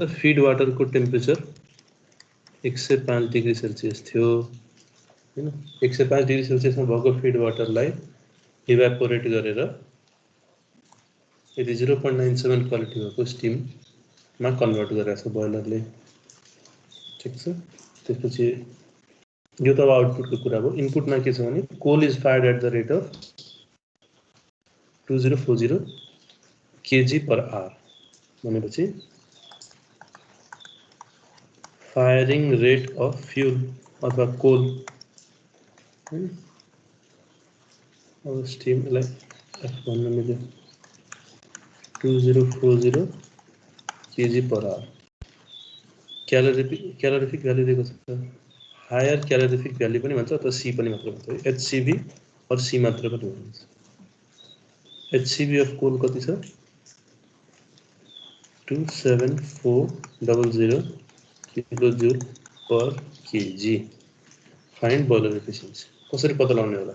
Feed water को temperature 105 degree Celsius थियो हैन। 105 डिग्री सेल्सियसमा भएको फिड वाटरलाई इभ्यापोरेट गरेर यदि 0.97 क्वालिटी भएको स्टिममा कन्भर्ट गरेको छ बोइलरले। ठिक छ। त्यसपछि यो त अब आउटपुटको कुरा हो। इनपुटमा के छ भने coal is fired at the rate of 2040 kg per hour भनेपछि फायरिङ रेट अफ फ्युल अथवा कोल हैन। अब स्टिमलाई एफ भन्न मिल्यो 2040 kg per hour। क्यालोरिफिक भ्यालु दिएको छ। हायर क्यालोरिफिक भ्यालु पनि भन्छ अथवा सी पनि मात्र भन्छ। एचसीबी और सी मात्र पनि भन्छ। एचसीबी अफ कोल कति छ 27400 किलोजूल पर केजी। फाइन्ड बोइलर एफिसिएन्सी कसरी पत्ता लगाउने होला?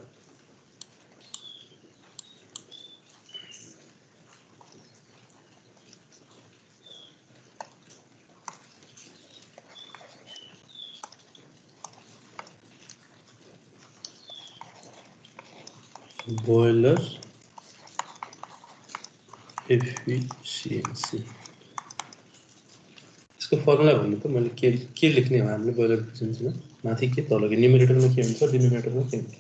बोइलर एफिसिएन्सी इसको फर्मुला भन्नु त मैले के लेख्ने हो हामीले बोइलर एफिसिएन्सीमा माथि के तल के न्युमरेटरमा के हुन्छ डिनोमिनेटरमा के हुन्छ।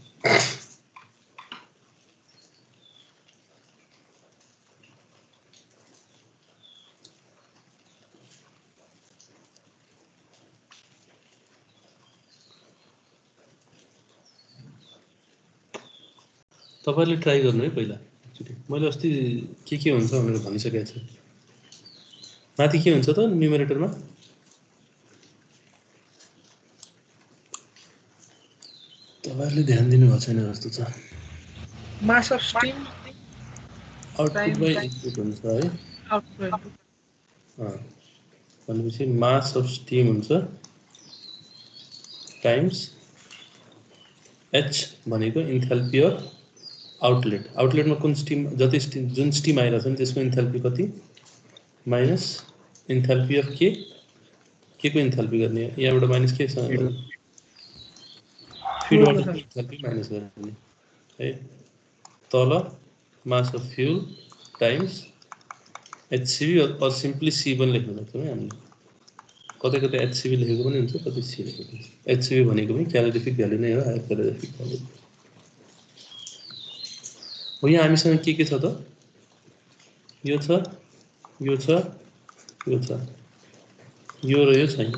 तपाईले ट्राई गर्नु है पहिला। मैले अस्ति के हुन्छ भनेर भनिसकेको छु। माथि के हुन्छ त न्युमरेटरमा तपाईहरुले ध्यान दिनु भएको छैन जस्तो छ। Mass of steam output by input हुन्छ है। आउटपुट भनेपछि मास अफ स्टिम हुन्छ टाइम्स एच भनेको इन्थाल्पी अफ आउटलेट। आउटलेटमा कुन स्टिम जति स्टिम जुन स्टिम आइरहेछ नि त्यसको इन्थाल्पी कति माइनस इन्थाल्पी अफ के को इन्थाल्पी गर्ने यहाँबाट माइनस के सँग गर्ने फिड वाटरको इन्थाल्पी माइनस गर्ने है। तल मास अफ फ्युल टाइम्स एचसीबी और सिम्पली सी पनि लेख्न सक्छौँ है हामीले। कतै कतै एचसीबी लेखेको पनि हुन्छ कतै सी लेखेको हुन्छ। एचसीबी भनेको पनि क्यालोरिफिक भ्यालु नै हो हायर क्यालोरिफिक भ्यालु हो। यहाँ हामीसँग के छ त यो छ यो छ यो छ यो र यो छैन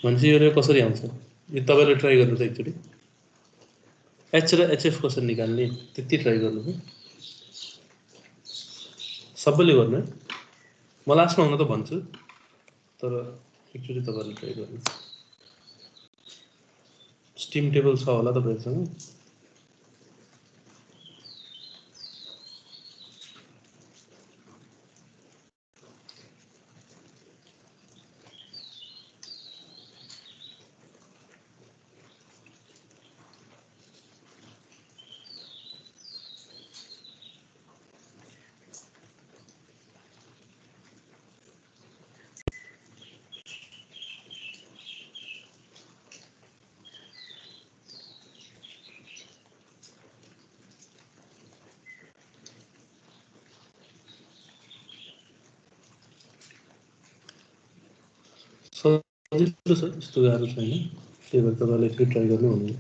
भनेपछि यो र कसरी आउँछ यो तपाईले ट्राई गर्नु त एकचोटी। एच र एचएफ कसरी निकाल्ने त्यति ट्राई गर्नु है। सबैले गर्नु है। म लास्टमा हुन त भन्छु तर एकचोटी तपाईले ट्राई गर्नु। स्टिम टेबल छ होला तपाईहरुसँग। सजिलो छ त्यस्तो गाह्रो छैन। त्यही भएर तपाईले एकचोटि ट्राई गर्नु भन्नु।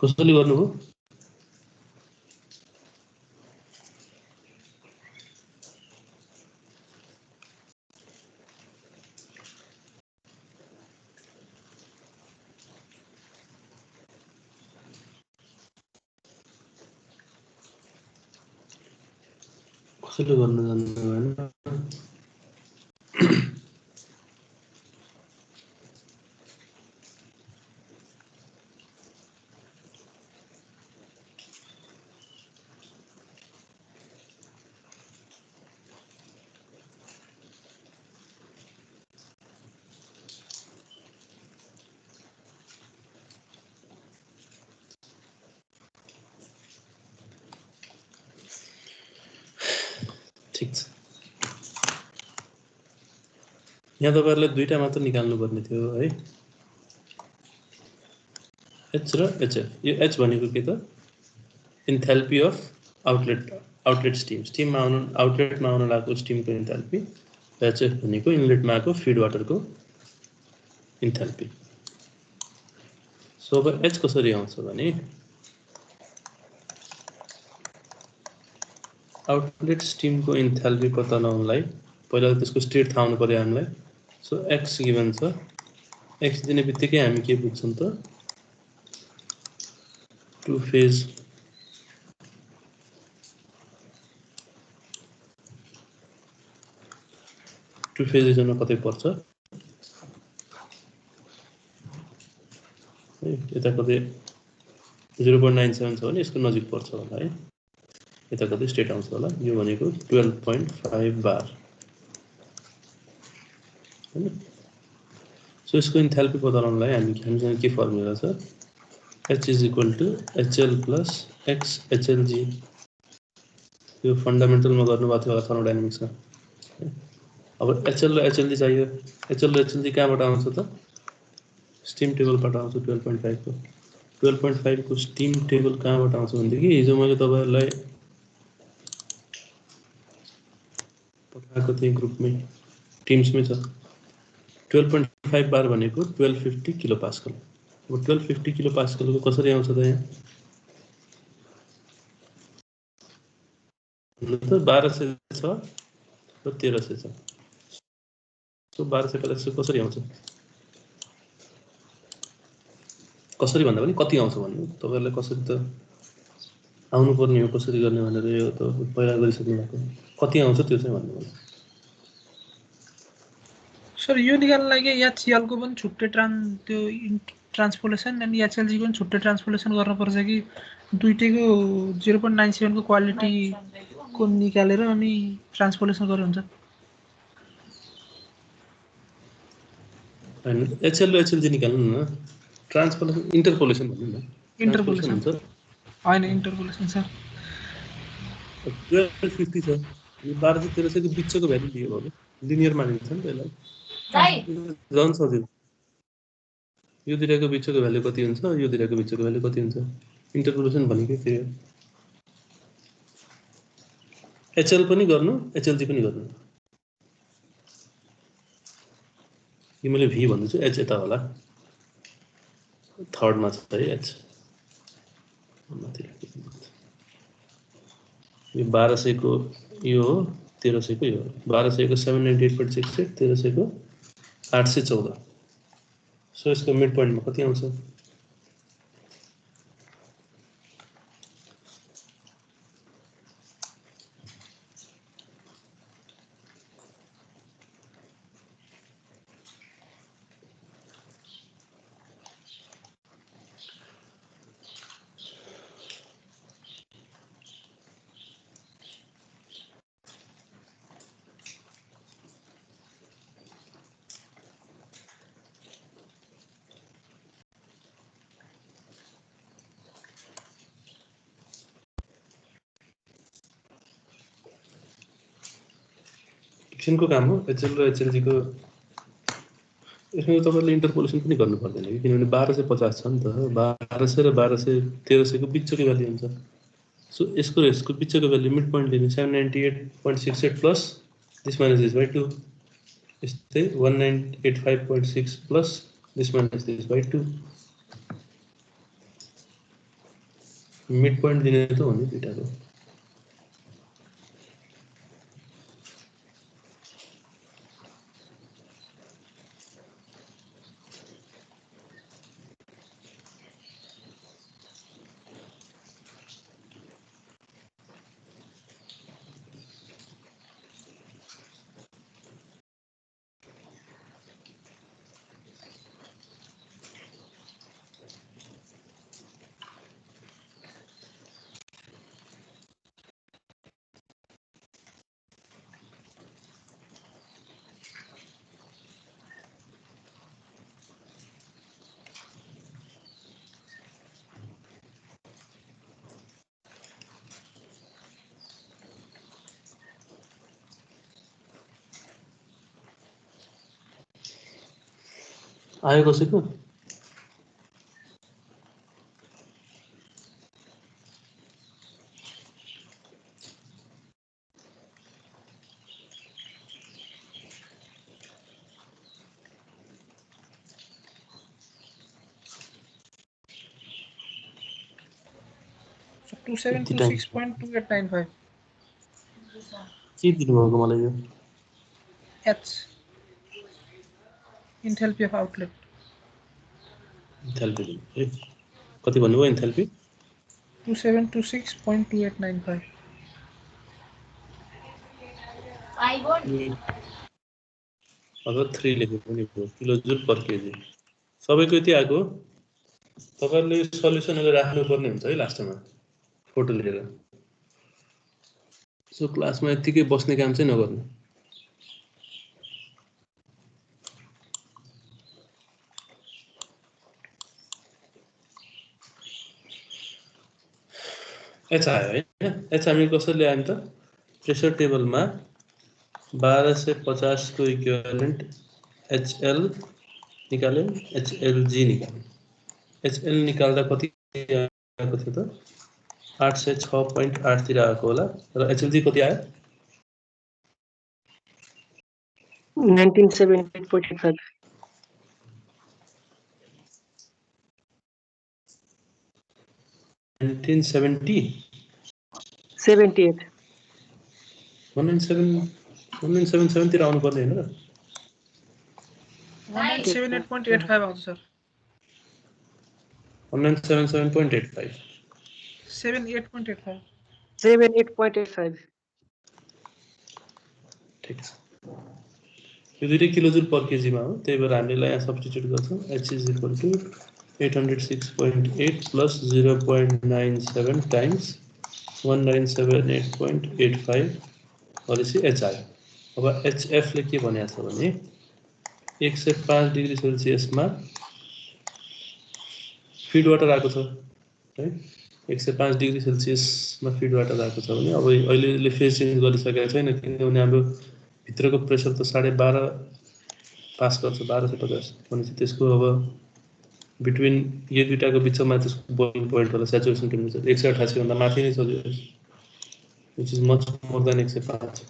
कसरी गर्नुभयो कसैले गर्न जान्नु भएन ठीक छ यहाँ तपाईहरुले दुईटा मात्र निकाल्नु पर्ने थियो है एच र एचएफ यो एच भनेको के त इन्थाल्पी अफ आउटलेट स्टिममा आउटलेटमा आउन लागेको स्टिमको इन्थाल्पी एचएफ भनेको इनलेटमा आएको फिड वाटरको इन्थाल्पी सो अब एच कसरी आउँछ भने आउटलेट स्टिमको इन्थाल्पी पत्ता लगाउनलाई पहिला त्यसको स्टेट थाहा हुनु पर्यो हामीलाई सो एक्स गिभन छ एक्स दिने बित्तिकै हामी के बुझ्छौं त टु फेज इजनमा कतै पर्छ है यता कतै 0.97 छ भने यसको नजिक पर्छ होला है यता कतै स्टेट आउँछ होला यो भनेको 12.5 बार हैन सो यसको इन्थाल्पी पत्ता लगाउनलाई हामीसँग के फर्मुला छ H is equal to HL plus X HLG यो फन्डामेन्टलमा गर्नुभएको थियो थर्मोडायनामिक्समा अब HL र HLG चाहियो HL र HLG कहाँबाट आउँछ त स्टिम टेबलबाट आउँछ 12.5 को 12.5 को स्टिम टेबल कहाँबाट आउँछ भनेदेखि हिजो मैले तपाईहरुलाई पठाएको थिएँ ग्रुपमै टिम्समै छ 12.5 बार भनेको 1250 किलो पास्कल अब 1250 किलो पास्कलको कसरी आउँछ त यहाँ त 1200 छ र 1300 छ सो 1200 प्लस कसरी आउँछ कसरी भन्दा पनि कति आउँछ भन्नु तपाईहरुले कसरी त आउनु पर्ने हो कसरी गर्ने भनेर यो त पहिला गरिसक्नु भएको कति आउँछ त्यो चाहिँ भन्नु होला सर यो निकाल्न लागि एचसीएल को पनि छुट्टै ट्रान्सपोलेसन अनि एचएलजी को पनि छुट्टै ट्रान्सपोलेसन गर्नुपर्छ कि दुईटैको 0.97 को क्वालिटी को निकालेर अनि ट्रान्सपोलेसन गर्नु हुन्छ हैन एचएल र एचएलजी निकाल्नु न ट्रान्सपोलेसन इन्टरपोलेसन भन्नु न इन्टरपोलेसन हुन्छ हैन इन्टरपोलेसन सर 1250 छ यो 1200 1300 को बिचको भ्यालु दियो भने लिनियर मानिन्छ नि त्यसलाई जन सजिलो यो दुईटाको बिचको भ्यालु कति हुन्छ यो दुईटाको बिचको भ्यालु कति हुन्छ इन्टरपोलेसन भनेकै त्यही हो एचएल पनि गर्नु एचएलजी पनि गर्नु यो मैले भी भन्छु एच यता होला थर्डमा छ है एच यो 1200 को यो हो 1300 को यो 1200 को 798.68 1300 को 814 सो यसको मिड पोइन्टमा कति आउँछ एकछिनको काम हो एचएल र एचएलजी को यसमा तपाईहरुले इन्टरपोलेसन पनि गर्नु पर्दैन किनभने 1250 छ नि त 1200 र 1300 को बिचको भ्यालु हुन्छ सो यसको बिचको भ्यालु मिड पोइन्ट लिनु 798.68 plus this minus this by 2 यस्तै 1985.6 plus this minus this by 2 mid point दिने त हो नि दुईटाको। आयो कसैको? So 2726.2895 के दिनुभएको मलाई यो? H enthalpy of outlet. Enthalpy दिनु है। कति भन्नुभयो इन्थाल्पी? 2726.2895. अब 3 लेखेको नि किलोजुल पर केजी। सबैको यति आएको। तपाईहरुले सल्युसनले राख्नुपर्ने हुन्छ है लास्टमा फोटो लिएर। सो क्लासमा यतिकै बस्ने काम चाहिँ नगर्नु। एच आयो हैन? एच हामी कसरी ल्यायौं त? प्रेसर टेबलमा 1250 को इक्विभ्यालेन्ट HL निकाल्यौं, HLG निकाल्यौं। HL निकाल्दा कति आएको थियो त? 806.8 तिर आएको होला र HLG कति आयो? 1978.85. 78 1977 तिर आउनु पर्ने हैन र? 1978.85 आउँछ सर। 1977.85 78.85 78.85. ठीक छ। यो दुईटै किलोजुल पर केजीमा हो, त्यही भएर हामीले यहाँ सब्स्टिट्युट गर्छौं। H is equal to 806.8 plus 0.97 times 1978.85 भनेपछि H आयो। अब HF ले के भनेको छ भने 105 डिग्री सेल्सियसमा फिड वाटर आएको छ है। 105 डिग्री सेल्सियसमा फिड वाटर आएको छ भने अब अहिले फेज चेन्ज गरिसकेको छैन किनभने हाम्रो भित्रको प्रेसर त 12.5 पास गर्छ 1250 भनेपछि त्यसको अब बिट्विन यो दुईटाको बिचमा त्यसको बोइलिङ पोइन्ट होला स्याचुरेसन टेम्परेचर 188 भन्दा माथि नै छ which is much more than 105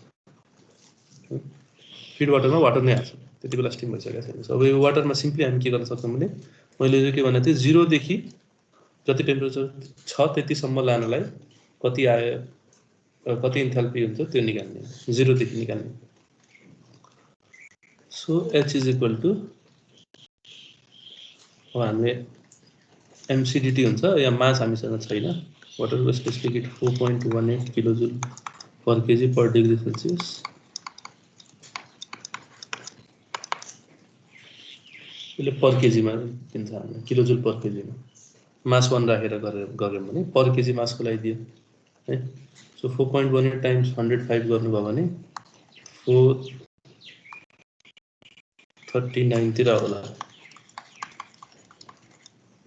feed वाटरमा वाटर नै आछ त्यति बेला स्टिम भइसकेको छैन। अब यो वाटरमा सिम्पली हामी के गर्न सक्छौं भने मैले जो के भनेको थिएँ 0 देखि जति टेम्परेचर छ त्यतिसम्म लानलाई कति आयो कति इन्थाल्पी हुन्छ त्यो निकाल्ने 0 देखि निकाल्ने। So H is equal to अब हामीले MCDT हुन्छ या मास हामीसँग छैन वाटर स्पेसिफिक हिट 4.18 किलोजुल पर केजी पर डिग्री सेल्सियस। यसले पर केजीमा दिन्छ हामीलाई किलोजुल पर केजीमा मास 1 राखेर गर्यौं भने पर केजी मासको लागि दियो है। सो 4.18 टाइम्स 105 गर्नुभयो भने 439 तिर होला।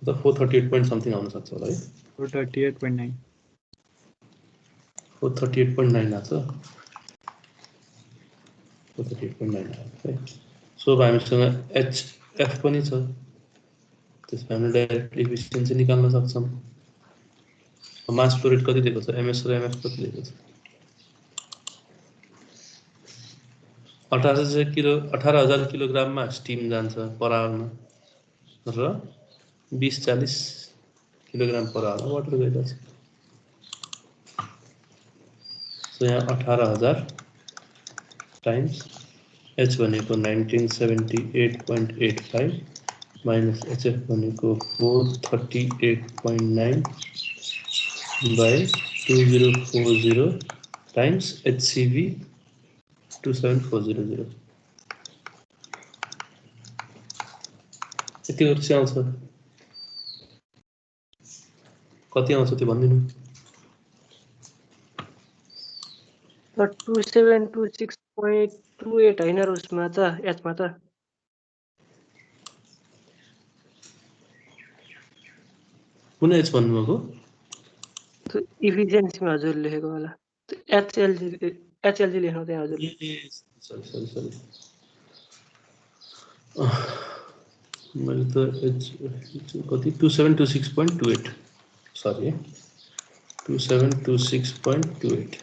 त 438 point something आउन सक्छ होला है। 438.9. 438.9 आछ। 438.9 आयो है। सो हामीसँग HF पनि छ। त्यसमा हामीले डाइरेक्ट एफिसिएन्सी निकाल्न सक्छौं। मास फ्लो रेट कति दिएको छ? MS र MF कति दिएको छ? 18,000 किलोग्राममा स्टिम जान्छ पर आवरमा र 20-40 किलोग्राम पर आवर वाटर गइरहेछ। सो यहाँ 18,000 टाइम्स H भनेको 1978.85 माइनस HF भनेको 438.9 by 2040 times HCV 27400 यति गर्छ आउँछ कति आउँछ त्यो भन्दिनु 2726.28 हैन र उसमा त एच मा त कुन एच भन्नुभएको इफिसिएन्सीमा हजुर लेखेको होला एचएलजी लेख्नु त्यहाँ हजुर सरी मैले त एच कति 2726.28 सरी 2726.28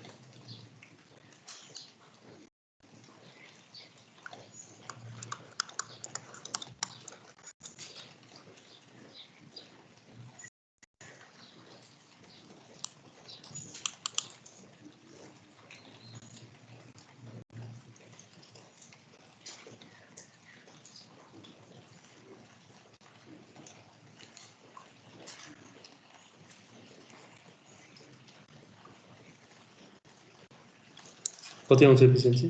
कति आउँछ एफिसिएन्सी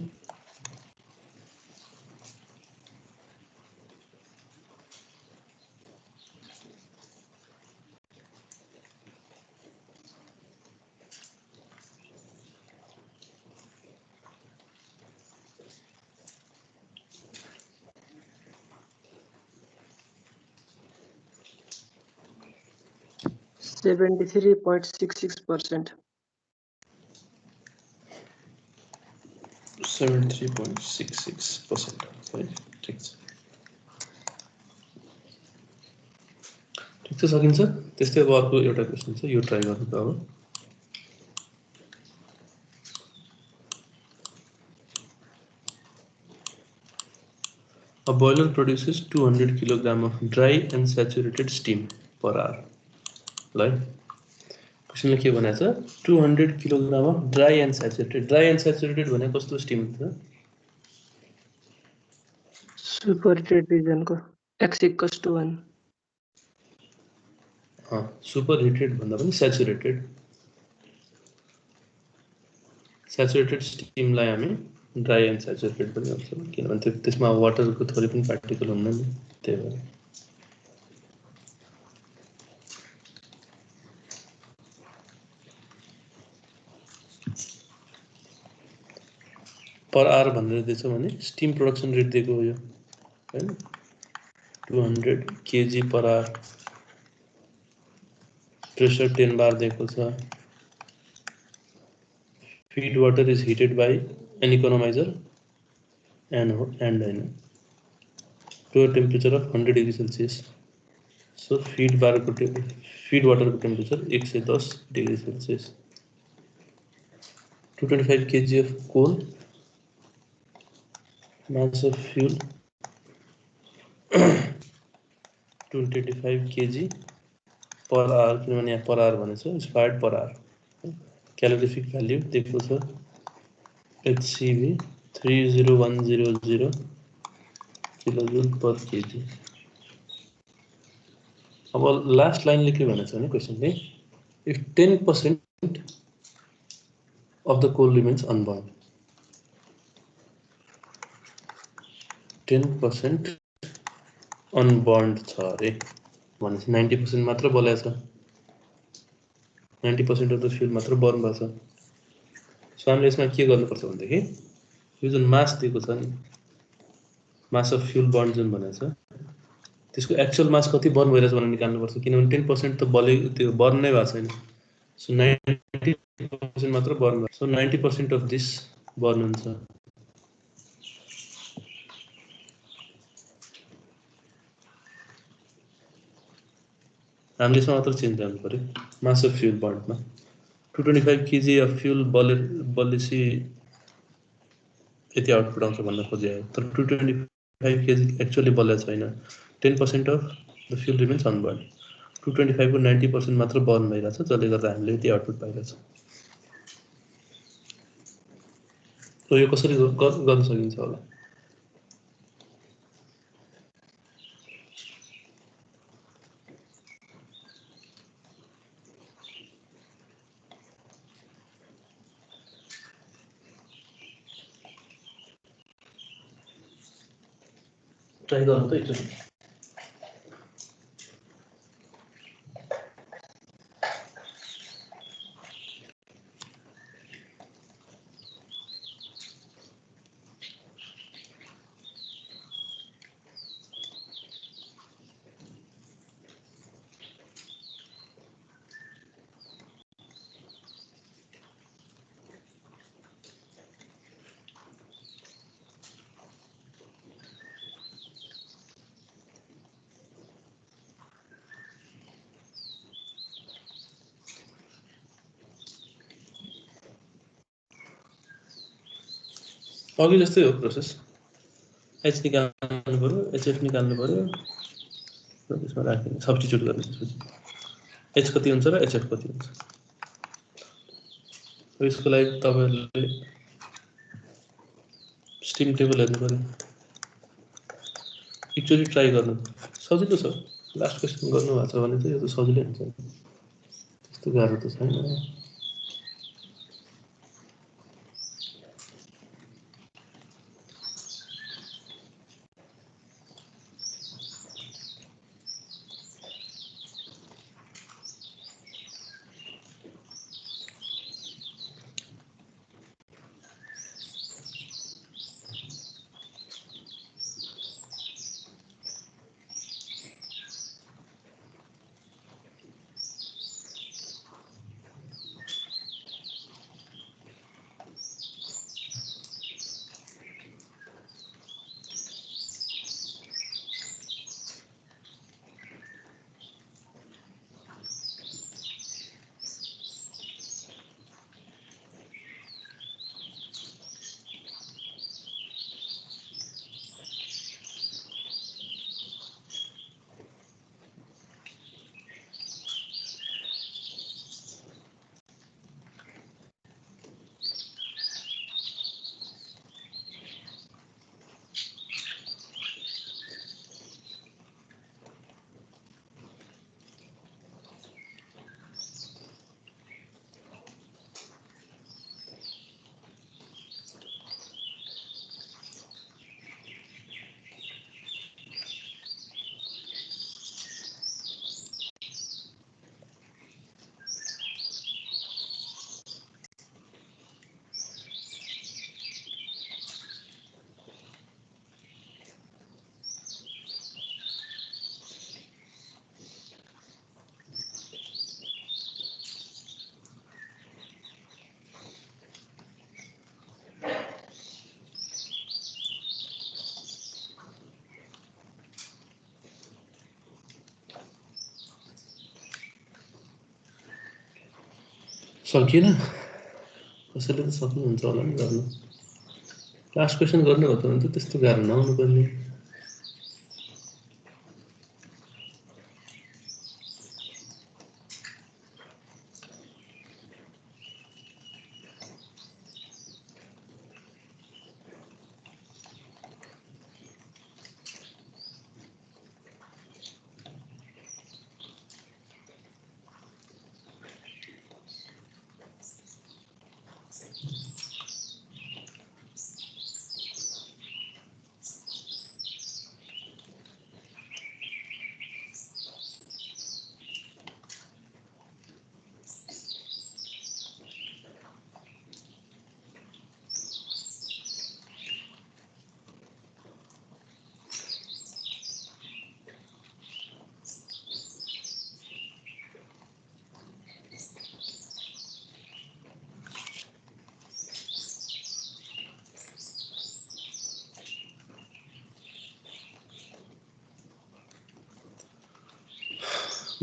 .66% 73.66% है ठिक छ सकिन्छ त्यस्तै अब अर्को एउटा क्वेशन छ यो ट्राई गर्नु त अब A boiler produces 200 kg of dry and saturated steam per hour. Right? Question के भनेको छ 200 kg of dry and saturated. Dry and saturated भनेको कस्तो steam छ? सुपरहिटेड रिजनको x = 1 सुपरहिटेड भन्दा पनि saturated. Saturated steam लाई हामी dry and saturated पनि भन्छौँ किनभने त्यसमा वाटरको थोरै पनि पार्टिकल हुन्न नि त्यही भएर पर आवर भनेर दिएछ भने स्टीम प्रोडक्सन रेट दिएको हो यो हैन 200 kg per hour प्रेशर 10 बार दिएको छ feed water is heated by an economizer and to a temperature of 100 degree Celsius. So feed water temperature 110 degree Celsius. 225 kg of coal, mass of fuel 225 kg per hour किनभने यहाँ per hour भनेछ is fired per hour. Calorific value दिएको छ HCV 30100 kilojoule per kg. अब last लाइनले के भनेछ भने क्वेशनले if 10% of the coal remains unburned 10% unburned छ अरे भनेपछि 90% मात्र बलेछ 90% of the fuel मात्र बर्न भएको छ सो हामीले यसमा के गर्नुपर्छ भनेदेखि यो जुन मास दिएको छ नि मास अफ फ्युल बर्न जुन भनेको छ त्यसको एक्चुअल मास कति बर्न भइरहेछ भनेर निकाल्नुपर्छ किनभने 10% त बले त्यो बर्न नै भएको छैन सो 90% मात्र बर्न भएको सो 90% अफ दिस बर्न हुन्छ हामीले यसमा मात्र चेन्ज गर्नु पर्यो मास अफ फ्युल बर्नमा 225 kg अफ फ्युल बलेसी यति आउटपुट आउँछ भन्न खोजेको तर 225 kg एक्चुअली बलेको छैन 10% of the fuel remains unburn 225 को 90% मात्र बर्न भइरहेछ जसले गर्दा हामीले यति आउटपुट पाइरहेछ र यो कसरी गर्न सकिन्छ होला? ट्राई गर्नु त एकचोटि। अघि जस्तै हो प्रोसेस। एच निकाल्नु पर्यो, एचएफ निकाल्नु पर्यो, र त्यसमा राख्ने सब्स्टिट्युट गर्ने। त्यसपछि एच कति हुन्छ र एचएफ कति हुन्छ। यसको लागि तपाईहरुले स्टिम टेबल हेर्नु पर्यो। एकचोटि ट्राई गर्नु, सजिलो छ। लास्ट क्वेसन गर्नु भएको छ भने चाहिँ यो त सजिलै हुन्छ, त्यस्तो गाह्रो त छैन। सकिएन, कसैले त सक्नुहुन्छ होला नि गर्नु। लास्ट क्वेसन गर्नु हो भने त त्यस्तो गाह्रो नहुनु पर्ने।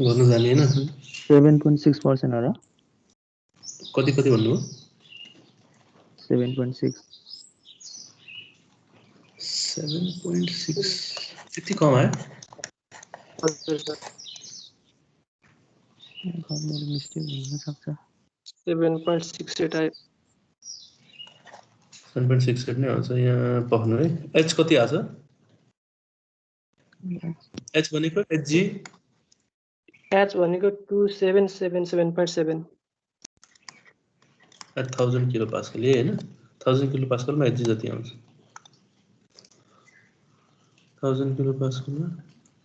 गर्नु जानिएन। 7.6% हो र? कति कति भन्नु? 7.6 7.6 त्यति कम आयो? हजुर सर, मेरो मिस्टेक हुन सक्छ। 7.68 आयो। 7.68 नै आउँछ यहाँ पढ्नु है। एच कति आछ? एच भनेको एचजी एच भनेको 2777.7 एट 1000 किलो पास्कल हैन 1000 किलो पास्कलमा एचजी जति आउँछ 1000 किलो पास्कलमा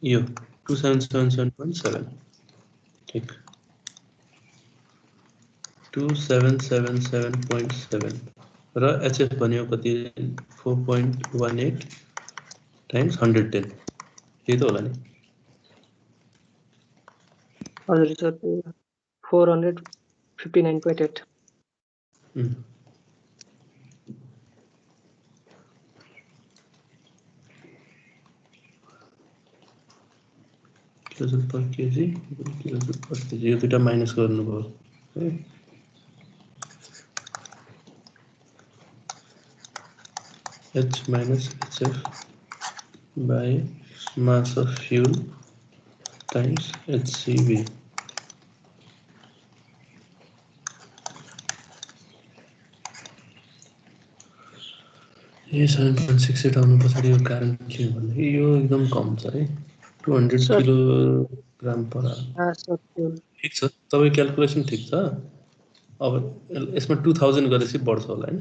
यो 2777.7 ठीक 2777.7 र एचएफ भनेको कति 4.18 टाइम्स 110 यही त होला नि हजुर सर 459.8 किलोजूल पर केजी किलोजूल पर केजी यो दुईटा माइनस गर्नुभयो है H minus HF by mass of fuel times HCV. ये 7.68 आउनु पछाडि यो कारण के हो भन्दाखेरि यो एकदम कम छ है 200 sir kilogram per hour mass of fuel ठीक छ तपाईँ क्याल्कुलेसन ठीक छ अब यसमा 2000 गरेपछि बढ्छ होला हैन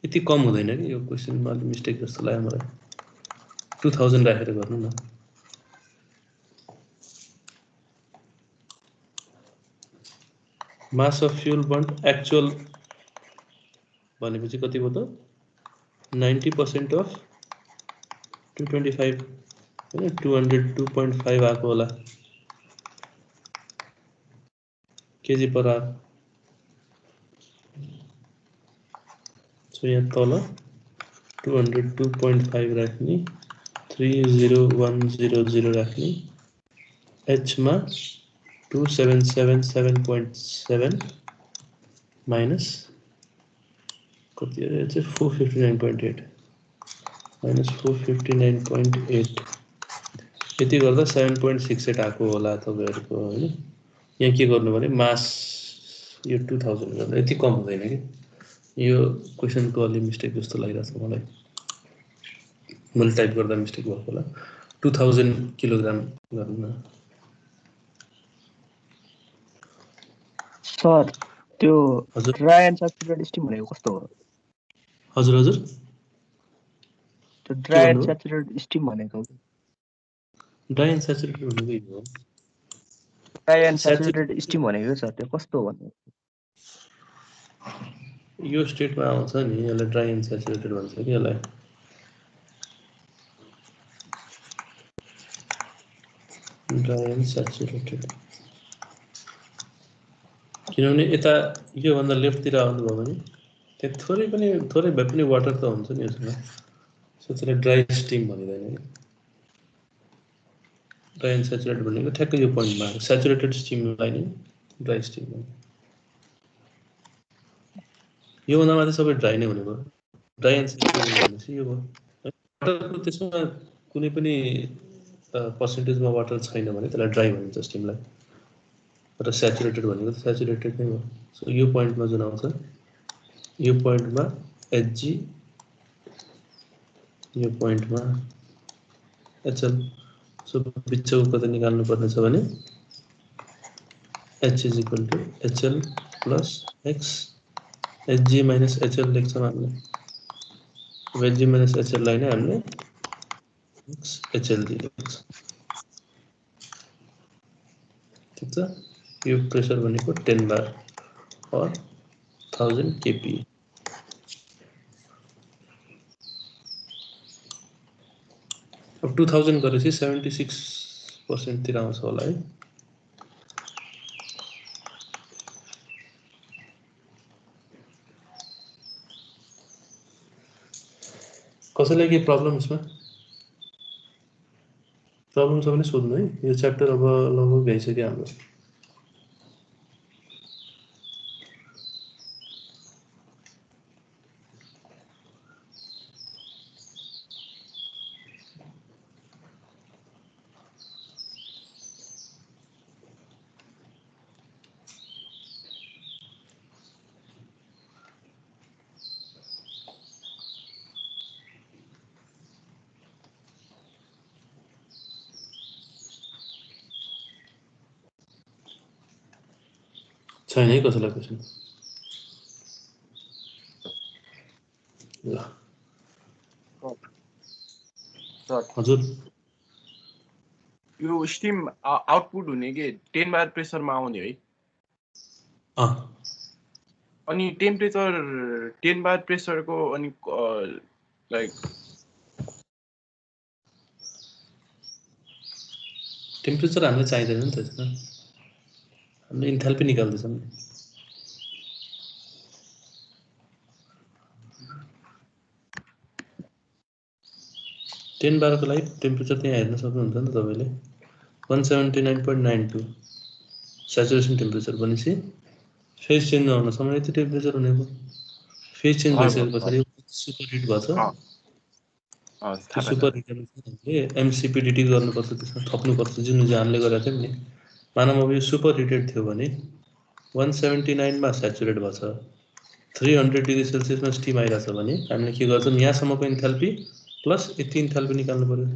यति कम हुँदैन कि यो क्वेशनमा अलि मिस्टेक जस्तो लाग्यो मलाई 2000 राखेर गर्नु न मास अफ फ्युल बन्ड एक्चुअल भनेपछि कति भयो त 90% अफ 225 हैन 202.5 आको होला केजी पर आवर सो यहाँ तल 202.5 राख्ने 30100 राख्ने एच मा 2777.7 माइनस कति हो यो चाहिँ 459.8 माइनस 459.8 यति गर्दा 7.68 आको होला तपाईहरुको हैन यहाँ के गर्नु भने मास यो 2000 गर्दा यति कम हुँदैन के यो क्वेशनको अलि मिस्टेक जस्तो लागिरहेछ मलाई मैले टाइप गर्दा मिस्टेक भएको होला 2000 किलोग्राम गर्नु न सर त्यो हजुर ड्राई एन्ड स्याचुरेटेड स्टिम भनेको कस्तो हो हजुर हजुर त्यो ड्राई एन्ड भन्नुभयो? स्याचुरेटेड स्टिम भनेको ड्राई एन्ड स्याचुरेटेड भनेको यो हो ड्राई एन्ड स्याचुरेटेड स्टिम भनेको सर त्यो कस्तो हो भन्नु यो स्टेटमा आउँछ नि यसलाई ड्राई एन्ड स्याचुरेटेड भन्छ कि यसलाई ड्राई एन्ड स्याचुरेटेड किनभने यता यो भन्दा लेफ्टतिर आउनुभयो भने त्यहाँ थोरै भए पनि वाटर त हुन्छ नि यसमा सो त्यसलाई ड्राई स्टिम भनिदैन नि ड्राई एन्ड स्याचुरेटेड भनेको ठ्याक्कै यो पोइन्टमा स्याचुरेटेड स्टिमलाई नै ड्राई स्टिम भन्छ यो भन्दा माथि सबै ड्राई नै हुने भयो ड्राई एन्ड स्याचुरेटेड भनेपछि यो भयो वाटरको त्यसमा कुनै पनि पर्सेन्टेजमा वाटर छैन भने त्यसलाई ड्राई भनिन्छ स्टिमलाई र स्याचुरेटेड भनेको स्याचुरेटेड नै हो सो यो पोइन्टमा जुन आउँछ यो पोइन्टमा एचजी यो पोइन्टमा एचएल सो बिचको कति निकाल्नु पर्ने छ भने H is equal to HL plus X HG minus HL लेख्छौँ हामीले एचजी माइनस एचएल लाई नै हामीले एक्स एचएलजी लेख्छ ठिक छ यो प्रेसर भनेको 10 बार और 1000 केपी अब 2000 गरेपछि 76% तिर आउँछ होला है कसैलाई के प्रब्लम यसमा प्रब्लम छ भने सोध्नु है यो च्याप्टर अब लगभग भइसक्यो हाम्रो छैन है कसैलाई क्वेसन? ल हजुर यो स्टिम आउटपुट हुने के 10 बार प्रेसरमा आउने है अनि टेम्परेचर 10 बार प्रेसरको अनि लाइक टेम्परेचर हामीलाई चाहिँदैन नि त यसमा हामीले इन्थाल्पी निकाल्दैछौँ नि 10 बारको लागि टेम्परेचर त्यहाँ हेर्न सक्नुहुन्छ नि त तपाईले 179.92 स्याचुरेसन टेम्परेचर भनेपछि फेज चेन्ज नहुनसम्म यति टेम्परेचर हुने भयो फेज चेन्ज भइसकेपछि सुपर हिट भन्छ त्यो सुपर हिटले एमसीपीडीटी गर्नुपर्छ त्यसमा थप्नुपर्छ जुन हामीले गरेका थियौँ नि मानव अब यो सुपर हिटेड थियो भने 179 मा स्याचुरेट भछ 300 डिग्री सेल्सियसमा स्टिम आइरहेछ भने हामीले के गर्छौँ यहाँसम्मको इन्थाल्पी प्लस यति इन्थाल्पी निकाल्नु पर्यो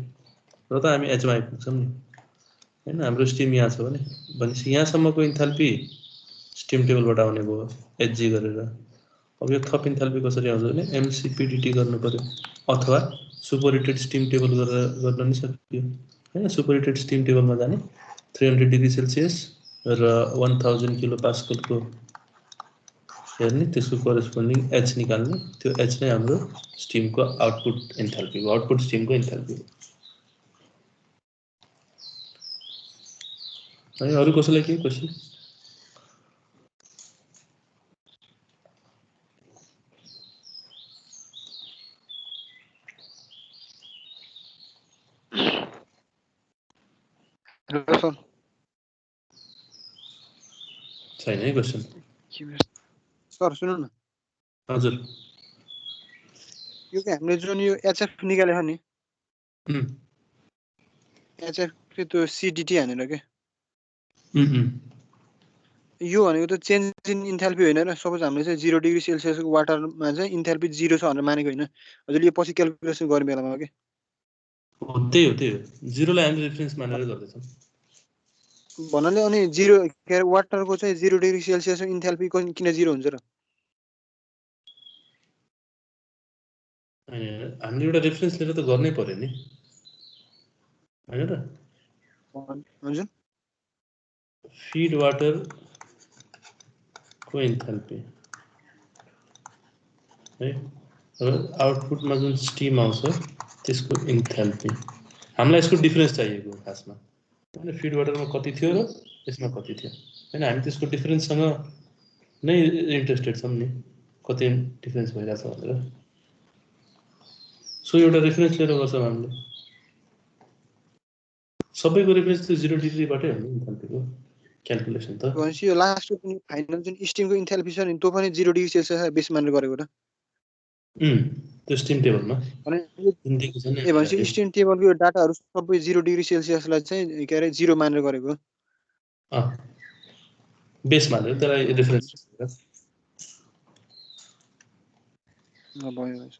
र त हामी एचमा आइपुग्छौँ नि हैन हाम्रो स्टिम यहाँ छ भने भनेपछि यहाँसम्मको इन्थाल्पी स्टिम टेबलबाट आउने भयो एचजी गरेर अब यो थप इन्थाल्पी कसरी आउँछ भने एमसीपीडीटी गर्नु पर्यो अथवा सुपर हिटेड स्टिम टेबल गरेर गर्न नि सकियो हैन सुपर हिटेड स्टिम टेबलमा जाने 300 डिग्री सेल्सियस र 1000 किलो पास्कलको हेर्ने त्यसको करेस्पोन्डिङ एच निकाल्ने त्यो एच नै हाम्रो स्टिमको आउटपुट इन्थाल्पी हो आउटपुट स्टिमको इन्थाल्पी हो अनि अरु कसैलाई के क्वेशन छैन है क्वेशन सर सुन्नु न हजुर यो के हामीले जुन यो एचएफ निकालेको नि एचएफ के त्यो सीडीटी हानेर के यो भनेको त चेन्ज इन इन्थाल्पी होइन र सपोज हामीले चाहिँ 0 डिग्री सेल्सियसको वाटरमा चाहिँ इन्थाल्पी 0 छ भनेर मानेको होइन हजुरले यो पछि क्याल्कुलेसन गर्ने बेलामा के हो त्यही हो 0 लाई हामी रेफरेन्स मानेर गर्दैछौँ भन्नाले अनि 0 के वाटरको चाहिँ 0 डिग्री सेल्सियसको इन्थाल्पी किन 0 हुन्छ र हामीले एउटा रेफरेन्स लिएर त गर्नै पर्यो नि हैन त हजुर फीड वाटर को इन्थाल्पी है र आउटपुटमा जुन स्टिम आउँछ त्यसको इन्थाल्पी हामीलाई यसको डिफरेन्स चाहिएको खासमा हैन फीड वाटरमा कति थियो र यसमा कति थियो हैन हामी त्यसको डिफरेन्ससँग नै इन्ट्रेस्टेड छौं नि कति डिफरेन्स भइराछ भनेर सो एउटा रेफरेन्स लिएर गर्छौं हामीले सबैको रेफरेन्स त 0 डिग्रीबाटै हो नि इन्थाल्पीको क्याल्कुलेसन त भनेपछि यो लास्टको पनि फाइनल जुन स्टिमको इन्थाल्पी छ नि त्यो पनि 0 डिग्री सेल्सियस बेस मानेर गरेको र त्यो स्टिम टेबलमा भने ए भनेपछि स्टिम टेबलको यो डाटाहरु सबै 0 डिग्री सेल्सियसलाई चाहिँ के अरे 0 मानेर गरेको बेस मानेर त्यसलाई रेफरेन्स भयो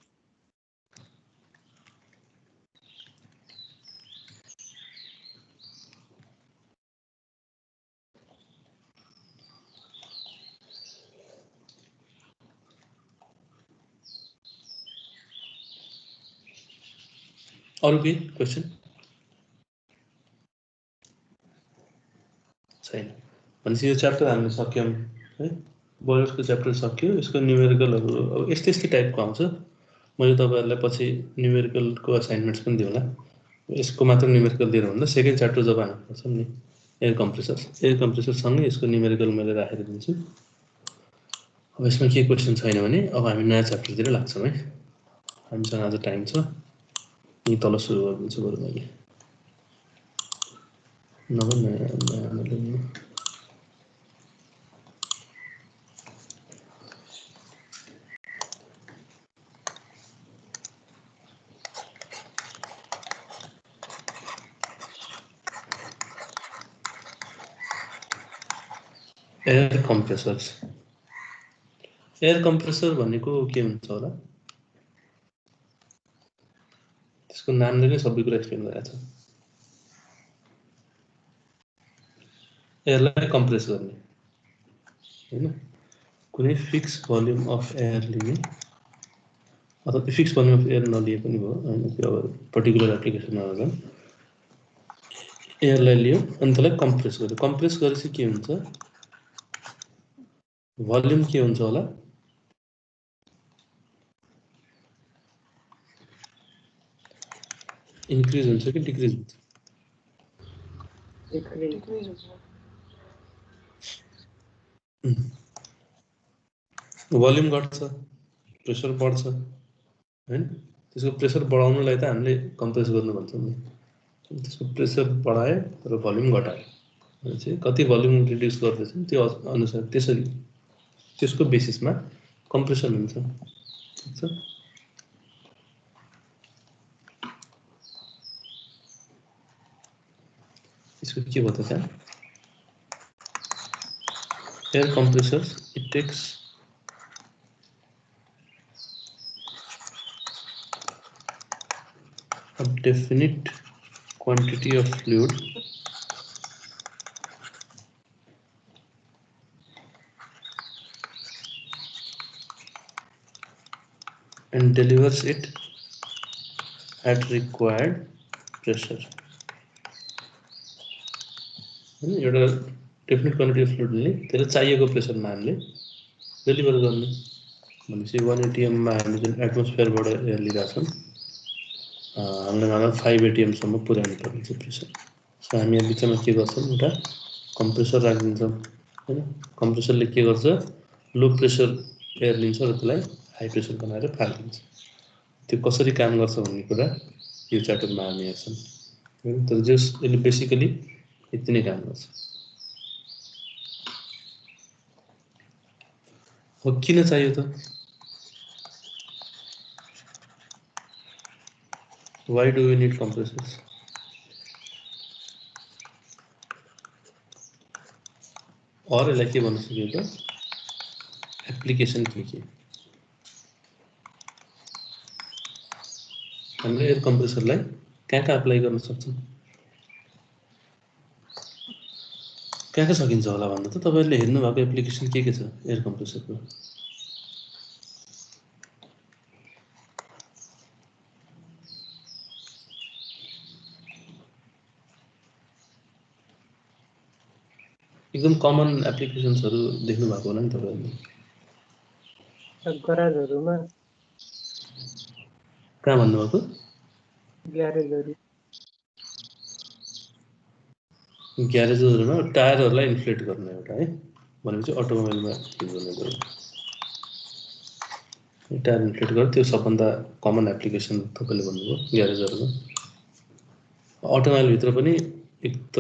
अरु के क्वेशन छैन भनेपछि यो च्याप्टर हामीले सक्यौं है बोयर्सको च्याप्टर सक्यो यसको न्यूमेरिकलहरु अब यस्तै टाइपको आउँछ मैले तपाईहरुलाई पछि न्यूमेरिकलको असाइनमेन्ट्स पनि दिउँला यसको मात्र न्यूमेरिकल दिएर भन्दा सेकेन्ड च्याप्टर जब हामी पढ्छौं नि एयर कम्प्रेसर सँगै यसको न्यूमेरिकल मैले राखेर दिन्छु अब यसमा के क्वेशन छैन भने अब हामी नयाँ च्याप्टरतिर लाग्छौं है हामीसँग आज टाइम छ यी तल सुरु गरिदिन्छु बरु मैले एयर कम्प्रेसर भनेको के हुन्छ होला त्यसको नामले नै सबै कुरा एक्सप्लेन गरेको छ एयरलाई कम्प्रेस गर्ने हैन कुनै फिक्स भोल्युम अफ एयर लिने अथवा फिक्स भोल्युम अफ एयर नलिए पनि भयो हैन त्यो अब पर्टिकुलर एप्लिकेसनमा हो एयरलाई लियो अनि त्यसलाई कम्प्रेस गर्यो कम्प्रेस गरेपछि के हुन्छ भोल्युम के हुन्छ होला इन्क्रिज हुन्छ कि डिक्रिज हुन्छ भोल्युम घट्छ प्रेसर बढ्छ हैन त्यसको प्रेसर बढाउनलाई त हामीले कम्प्रेस गर्नु भन्छौँ नि त्यसको प्रेसर बढायो र भोल्युम घटायो चाहिँ कति भोल्युम रिड्युस गर्दैछ त्यो अनुसार त्यसरी त्यसको बेसिसमा कम्प्रेसन हुन्छ ठीक छ इसको के बताता है air compressors it takes a definite quantity of fluid and delivers it at required pressure एउटा डेफिनेट क्वान्टिटी अफ फ्लुइड ले त्यसले चाहिएको प्रेसरमा हामीले डेलिभर गर्ने भनेपछि 1 atm मा हामीले जुन एटमोस्फियरबाट एयर लिइराछौं हामीले मात्र 5 atm सम्म पुर्याउनु पर्ने छ प्रेसर सो हामी यहाँ बिचमा के गर्छौं एउटा कम्प्रेसर राखिदिन्छौं हैन कम्प्रेसरले के गर्छ लो प्रेसर एयर लिन्छ र त्यसलाई हाई प्रेसर बनाएर फाल्दिन्छ त्यो कसरी काम गर्छ भन्ने कुरा यो च्याप्टरमा हामी हेर्छौं तर जस यसले बेसिकली यति नै काम गर्छ हो किन चाहियो त why do we need compressors और यसलाई के भन्न सकियो त एप्लिकेसन के हामीले एयर कम्प्रेसरलाई कहाँ अप्लाई गर्न सक्छौं कहाँ सकिन्छ होला भन्दा त तपाईहरुले हेर्नु भएको एप्लिकेसन के छ एयर कम्प्रेसरको एकदम कमन एप्लिकेसन्सहरु देख्नु भएको होला नि तपाईहरुले गराजहरुमा कहाँ भन्नु भएको ग्यारेजहरुमा टायरहरुलाई इन्फ्लेट गर्ने एउटा है भनेपछि अटोमोबाइलमा युज गर्ने भयो टायर इन्फ्लेट गर्दा त्यो सबभन्दा कमन एप्लिकेसन तपाईले भन्नुभयो ग्यारेजहरुमा अटोमोबाइल भित्र पनि एक त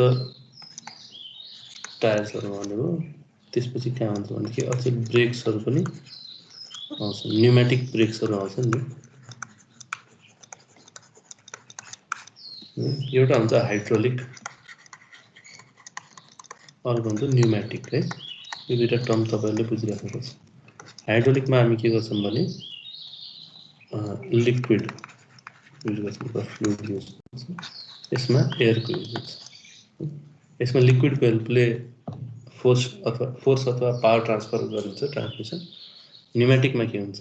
टायर्सहरु भन्नुभयो त्यसपछि के हुन्छ भने अझै ब्रेक्सहरु पनि आउँछ न्यूमेटिक ब्रेक्सहरु आउँछ नि एउटा हुन्छ हाइड्रोलिक अर्को हुन्छ न्यूमेटिक है यो दुईटा टर्म तपाईहरुले बुझिराख्नुपर्छ हाइड्रोलिकमा हामी के गर्छौं भने लिक्विड युज गर्छौं फ्लुइड युज गर्छौं यसमा एयरको युज हुन्छ यसमा लिक्विड कोइलले फोर्स अथवा पावर ट्रान्सफर गरिन्छ ट्रान्समिसन न्यूमेटिकमा के हुन्छ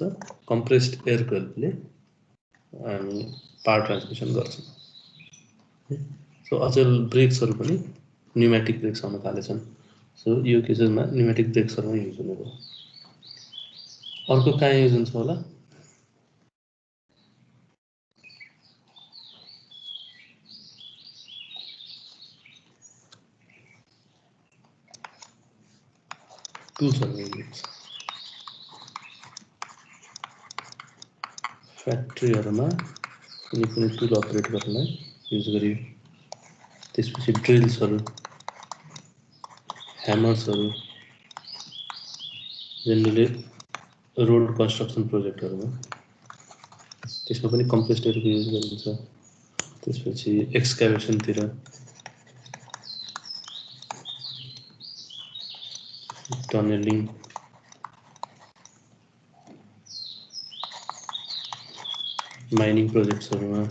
कम्प्रेस्ड एयर कोइलले हामी पावर ट्रान्समिसन गर्छौं सो अचेल ब्रेक्सहरु पनि न्यूमेटिक ब्रेक्स आउन थालेछन् सो यो केसमा न्यूमेटिक ब्रेक्सहरुमा युज हुने भयो अर्को कहाँ युज हुन्छ होला टुल्सहरुमा युज हुन्छ फ्याक्ट्रीहरुमा कुनै टुल अपरेट गर्नलाई युज गरियो त्यसपछि ड्रिल्सहरु ह्यामर्सहरु जनरली रोड कन्स्ट्रक्सन प्रोजेक्टहरुमा त्यसमा पनि कम्प्रेस्ड एयरको युज गरिन्छ त्यसपछि एक्सकाभेसनतिर टनलिङ माइनिङ प्रोजेक्ट्सहरुमा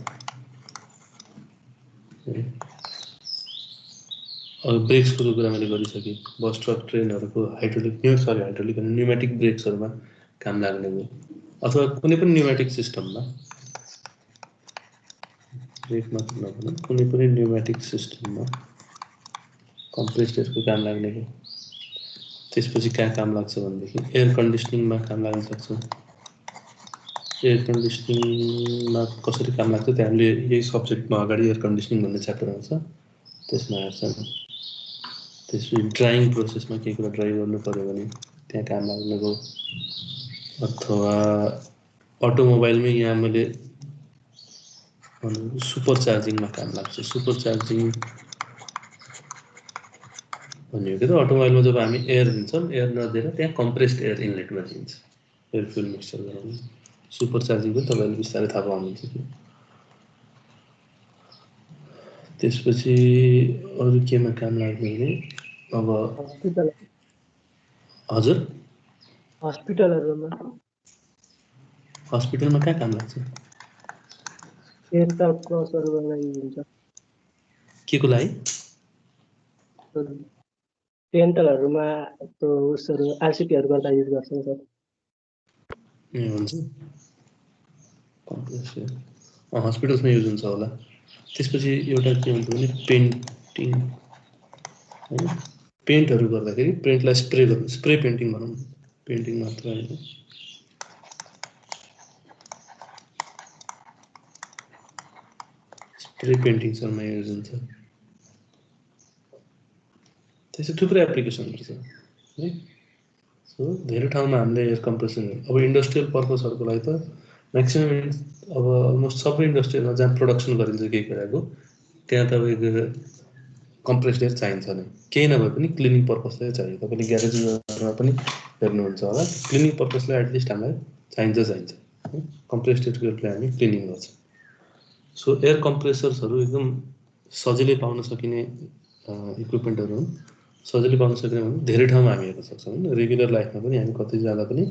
ब्रेक्सको कुरा मैले गरिसकेँ बस ट्रक ट्रेनहरूको हाइड्रोलिक न्युमेटिक ब्रेक्सहरूमा काम लाग्ने भयो अथवा कुनै पनि न्युमेटिक सिस्टममा ब्रेक मात्र नभनौँ कुनै पनि न्युमेटिक सिस्टममा कम्प्रेस्ड एयरको काम लाग्ने भयो त्यसपछि कहाँ काम लाग्छ भनेदेखि एयर कन्डिसनिङमा काम लाग्न सक्छ एयर कन्डिसनिङमा कसरी काम लाग्छ त्यो हामीले यही सब्जेक्टमा अगाडि एयर कन्डिसनिङ भन्ने च्याप्टर आउँछ त्यसमा हेर्छ त्यसपछि ड्राइङ प्रोसेसमा केही कुरा ड्राई गर्नु पर्यो भने त्यहाँ काम लाग्ने भयो अथवा अटोमोबाइलमै यहाँ मैले सुपर चार्जिङमा काम लाग्छ सुपर चार्जिङ भनेको त अटोमोबाइलमा जब हामी एयर दिन्छौँ एयर नदिएर त्यहाँ कम्प्रेस्ड एयर इनलेटमा दिन्छ एयर फ्युल मिक्सचर गराउनु सुपर चार्जिङ पनि तपाईँले बिस्तारै थाहा पाउनुहुन्छ कि त्यसपछि अरू केमा काम लाग्ने भने अब हजुर हस्पिटलमा कहाँ काम लाग्छ एयरक्राफ्ट क्रसहरूको लागि हुन्छ के को लागि रेन्टलहरूमा त्यो उसहरू आरसिपीहरू गर्दा युज गर्छन् सर ए हुन्छ हस्पिटल्समा युज हुन्छ होला त्यसपछि एउटा के हुन्छ भने पेन्टिङ होइन पेन्टहरू गर्दाखेरि पेन्टलाई स्प्रे पेन्टिङ भनौँ पेन्टिङ मात्र होइन स्प्रे पेन्टिङ्सहरूमा युज हुन्छ त्यसै थुप्रै एप्लिकेसनहरू छ है सो धेरै ठाउँमा हामीले एयर कम्प्रेसन अब इन्डस्ट्रियल पर्पसहरूको लागि त म्याक्सिमम अब अलमोस्ट सबै इन्डस्ट्रीमा जहाँ प्रोडक्सन गरिन्छ केही कुराको त्यहाँ तपाईँको कम्प्रेस्ड एयर चाहिन्छ नै केही नभए पनि क्लिनिङ पर्पसलाई चाहियो तपाईँले ग्यारेजमा पनि हेर्नुहुन्छ होला क्लिनिङ पर्पसलाई एटलिस्ट हामीलाई चाहिन्छ कम्प्रेस्ड एयरले हामी क्लिनिङ गर्छ सो एयर कम्प्रेसर्सहरू एकदम सजिलै पाउन सकिने इक्विपमेन्टहरू हुन् सजिलै पाउन सकिने भने धेरै ठाउँमा हामी हेर्न सक्छौँ होइन रेगुलर लाइफमा पनि हामी कति ज्यादा पनि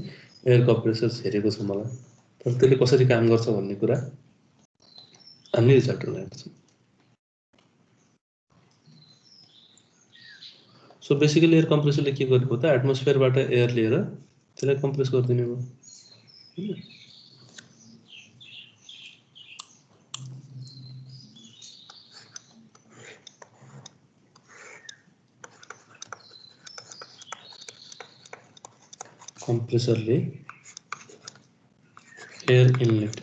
एयर कम्प्रेसर्स हेरेको छ मलाई तर त्यसले कसरी काम गर्छ भन्ने कुरा हामीले यो च्याप्टरमा हेर्छौँ सो बेसिकली एयर कम्प्रेसरले के गरेको त एटमोस्फियरबाट एयर लिएर त्यसलाई कम्प्रेस गरिदिने हो कम्प्रेसरले एयर इनलेट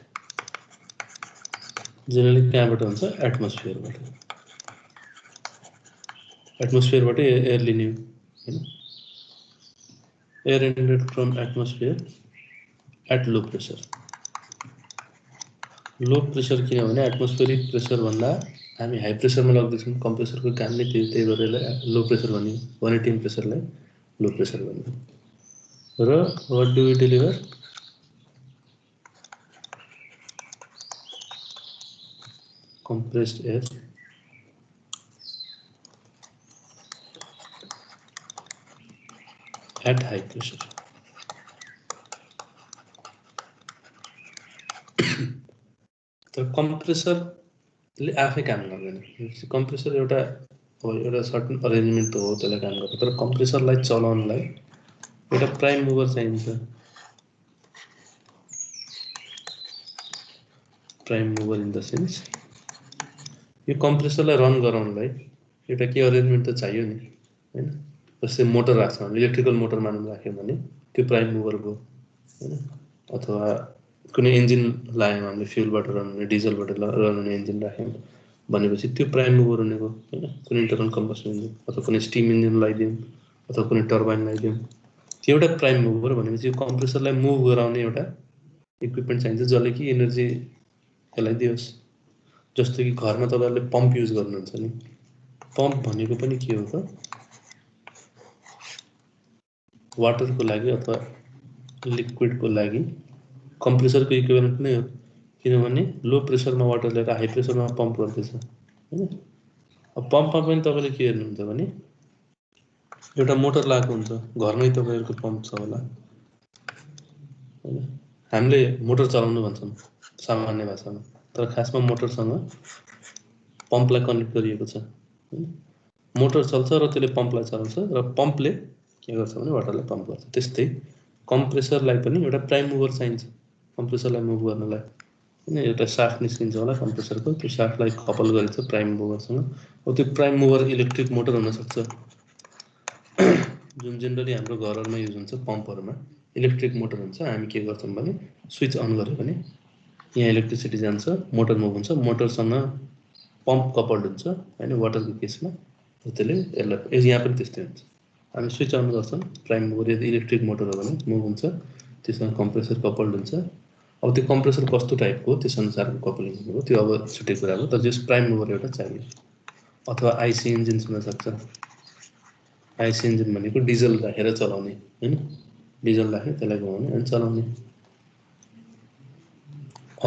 जेनरली कहाँबाट हुन्छ एटमोस्फियरबाट एयर लिने होइन air inlet from atmosphere at low pressure किनभने एटमोस्फियरिक प्रेसर भन्दा हामी हाई प्रेसरमा लग्दैछौँ कम्प्रेसरको काम नै त्यही भएर लो प्रेसर भन्यो भने टेम्परेचरलाई लो प्रेसर भन्यो र what do we deliver compressed air at high pressure तर कम्प्रेसरले आफै काम गर्दैन कम्प्रेसर एउटा सर्टन अरेन्जमेन्ट त हो त्यसलाई काम गर्छ तर कम्प्रेसरलाई चलाउनलाई एउटा प्राइम मुभर चाहिन्छ प्राइम मुभर इन द सेन्स यो कम्प्रेसरलाई रन गराउनलाई एउटा के अरेन्जमेन्ट त चाहियो नि हैन जस्तै मोटर राख्छौँ हामीले इलेक्ट्रिकल मोटर मानौँ राख्यौँ भने त्यो प्राइम मुभर भयो हैन अथवा कुनै इन्जिन लगायौँ हामीले फ्युलबाट रन हुने डिजलबाट रन हुने इन्जिन राख्यौँ भनेपछि त्यो प्राइम मुभर हुने भयो हैन कुनै इन्टरनल कम्बसन इन्जिन अथवा कुनै स्टिम इन्जिन लगाइदियौँ अथवा कुनै टर्बाइन लगाइदियौँ त्यो एउटा प्राइम मुभर भनेपछि यो कम्प्रेसरलाई मुभ गराउने एउटा इक्विपमेन्ट चाहिन्छ जसले कि एनर्जी यसलाई दियोस् जस्तो कि घरमा तपाईँहरूले पम्प युज गर्नुहुन्छ नि पम्प भनेको पनि के हो त वाटरको लागि अथवा लिक्विडको लागि कम्प्रेसरको इक्विभलेन्ट नै हो किनभने लो प्रेसरमा वाटर ल्याएर हाई प्रेसरमा पम्प गर्दैछ हैन अब पम्पमा पनि तपाईँले के हेर्नुहुन्छ भने एउटा मोटर लागेको हुन्छ घरमै तपाईँहरूको पम्प छ होला हैन हामीले मोटर चलाउनु भन्छौँ सामान्य भाषामा तर खासमा मोटरसँग पम्पलाई कनेक्ट गरिएको छ हैन मोटर चल्छ र त्यसले पम्पलाई चलाउँछ र पम्पले के गर्छ भने वाटरलाई पम्प गर्छ। त्यस्तै कम्प्रेसरलाई पनि एउटा प्राइम मुभर चाहिन्छ कम्प्रेसरलाई मुभ गर्नलाई। हैन एउटा शाफ्ट निस्किन्छ होला कम्प्रेसरको, त्यो शाफ्टलाई कपल गरिन्छ प्राइम मुभरसँग। अब त्यो प्राइम मुभर इलेक्ट्रिक मोटर हुन सक्छ जुन जेनरली हाम्रो घरहरुमा युज हुन्छ पम्पहरुमा इलेक्ट्रिक मोटर हुन्छ। हामी के गर्छौं भने स्विच अन गर्यो भने यहाँ इलेक्ट्रिसिटी जान्छ, मोटर मुभ हुन्छ, मोटरसँग पम्प कपल्ड हुन्छ हैन वाटरको केसमा। त्यसले यसलाई यहाँ पनि त्यस्तै हुन्छ। हामी स्विच अन गर्छौं, प्राइम मुभर यदि इलेक्ट्रिक मोटर हो भने मुभ हुन्छ, त्यसमा कम्प्रेसर कपल्ड हुन्छ। अब त्यो कम्प्रेसर कस्तो टाइपको हो त्यस अनुसारको कपलिङ हो, त्यो अब छुट्टै कुरा हो। तर जस प्राइम मुभर एउटा चाहियो। अथवा आईसी इन्जिन हुन सक्छ। आईसी इन्जिन भनेको डिजल राखेर चलाउने हैन, डिजल राखेर त्यसलाई घुमाउने अनि चलाउने।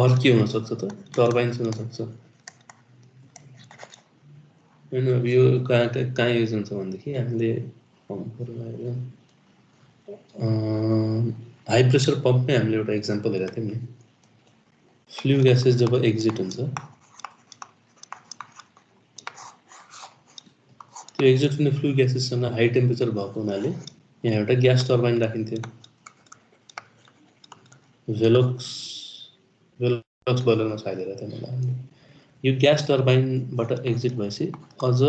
अरु के हुन सक्छ त टर्बाइन्स हुन सक्छ हैन। यो कहाँ युज हुन्छ भनेदेखि हामीले पम्पहरुमा हाई प्रेसर पम्पमै हामीले एउटा एक्जाम्पल हेरेका थियौं नि। फ्लू ग्यासेस जब एक्जिट हुन्छ, त्यो एक्जिट हुने फ्लू ग्यासेससँग हाई टेम्परेचर भएको हुनाले यहाँ एउटा ग्यास टर्बाइन राखिन्थ्यो। भेलोक्स बोइलरमा सायद हेरेका थियौँ होला। यो ग्यास टर्बाइनबाट एक्जिट भएपछि अझ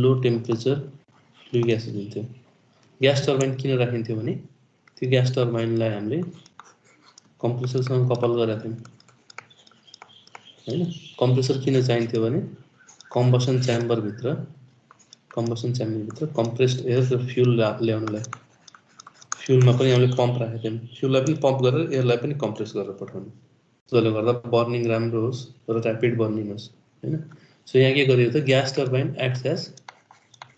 लो टेम्परेचर फ्लू ग्यासेस हुन्थ्यो। ग्यास टर्बाइन किन राखिन्थ्यो भने त्यो ग्यास टर्बाइनलाई हामीले कम्प्रेसरसँग कपल गरेका थियौँ हैन। कम्प्रेसर किन चाहिन्थ्यो भने कम्बसन च्याम्बरभित्र कम्प्रेस्ड एयर र फ्युल ल्याउनलाई। फ्युलमा पनि हामीले पम्प राखेका थियौँ, फ्युललाई पनि पम्प गरेर एयरलाई पनि कम्प्रेस गरेर पठाउने, जसले गर्दा बर्निङ राम्रो होस् र ऱ्यापिड बर्निङ होस् हैन। सो यहाँ के गरियो त gas turbine acts as